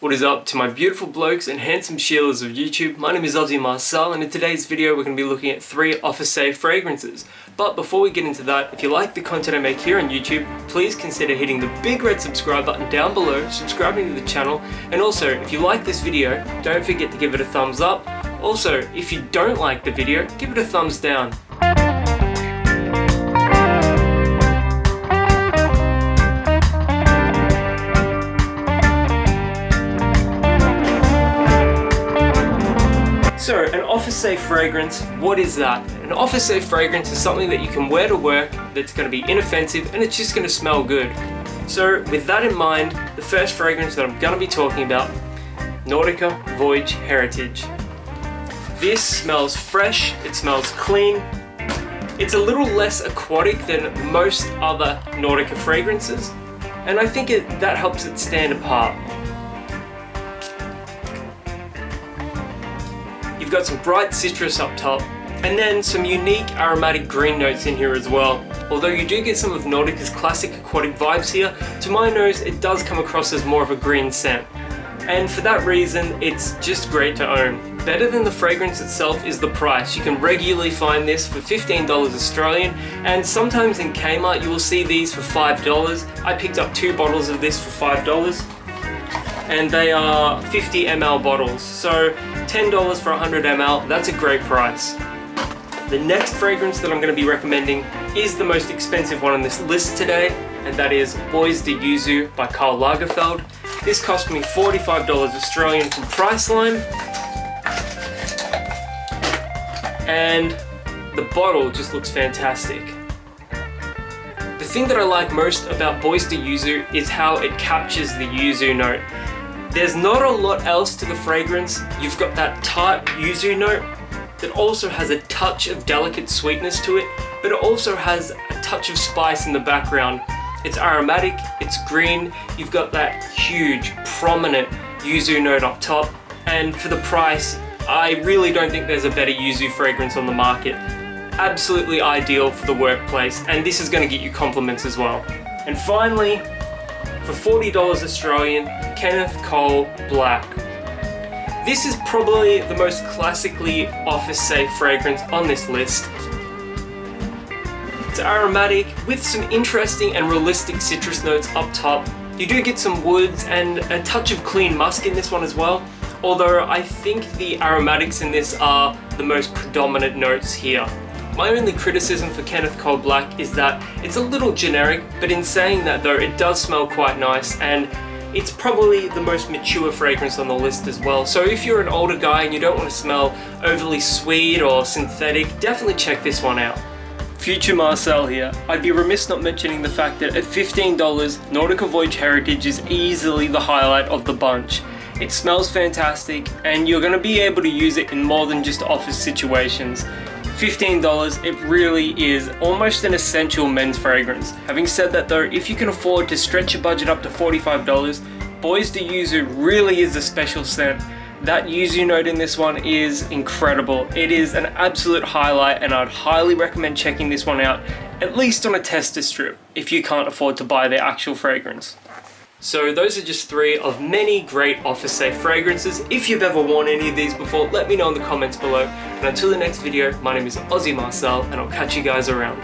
What is up to my beautiful blokes and handsome Sheilas of YouTube? My name is Aussie Marcel, and in today's video we're going to be looking at 3 office-safe fragrances. But before we get into that, if you like the content I make here on YouTube, please consider hitting the big red subscribe button down below, subscribing to the channel, and also if you like this video, don't forget to give it a thumbs up. Also, if you don't like the video, give it a thumbs down. So, an office-safe fragrance, what is that? An office-safe fragrance is something that you can wear to work that's going to be inoffensive and it's just going to smell good. So, with that in mind, the first fragrance that I'm going to be talking about, Nautica Voyage Heritage. This smells fresh, it smells clean. It's a little less aquatic than most other Nautica fragrances, and I think that helps it stand apart. You've got some bright citrus up top, and then some unique aromatic green notes in here as well. Although you do get some of Nautica's classic aquatic vibes here, to my nose it does come across as more of a green scent. And for that reason, it's just great to own. Better than the fragrance itself is the price. You can regularly find this for $15 Australian, and sometimes in Kmart you will see these for $5. I picked up 2 bottles of this for $5. And they are 50 ml bottles, so $10 for 100 ml, that's a great price. The next fragrance that I'm going to be recommending is the most expensive one on this list today, and that is Voyage de Yuzu by Karl Lagerfeld. This cost me $45 Australian from Priceline, and the bottle just looks fantastic. The thing that I like most about Voyage de Yuzu is how it captures the yuzu note. There's not a lot else to the fragrance. You've got that tart yuzu note that also has a touch of delicate sweetness to it, but it also has a touch of spice in the background. It's aromatic, it's green, you've got that huge, prominent yuzu note up top, and for the price, I really don't think there's a better yuzu fragrance on the market. Absolutely ideal for the workplace, and this is going to get you compliments as well. And finally, for $40 Australian, Kenneth Cole Black. This is probably the most classically office-safe fragrance on this list. It's aromatic with some interesting and realistic citrus notes up top. You do get some woods and a touch of clean musk in this one as well, although I think the aromatics in this are the most predominant notes here. My only criticism for Kenneth Cole Black is that it's a little generic, but in saying that though, it does smell quite nice, and it's probably the most mature fragrance on the list as well. So if you're an older guy and you don't want to smell overly sweet or synthetic, definitely check this one out. Future Marcel here. I'd be remiss not mentioning the fact that at $15, Nautica Voyage Heritage is easily the highlight of the bunch. It smells fantastic, and you're going to be able to use it in more than just office situations. $15, it really is almost an essential men's fragrance. Having said that though, if you can afford to stretch your budget up to $45, Voyage de Yuzu really is a special scent. That yuzu note in this one is incredible. It is an absolute highlight, and I'd highly recommend checking this one out, at least on a tester strip, if you can't afford to buy the actual fragrance. So those are just 3 of many great office-safe fragrances. If you've ever worn any of these before, let me know in the comments below. And until the next video, my name is Aussie Marcel, and I'll catch you guys around.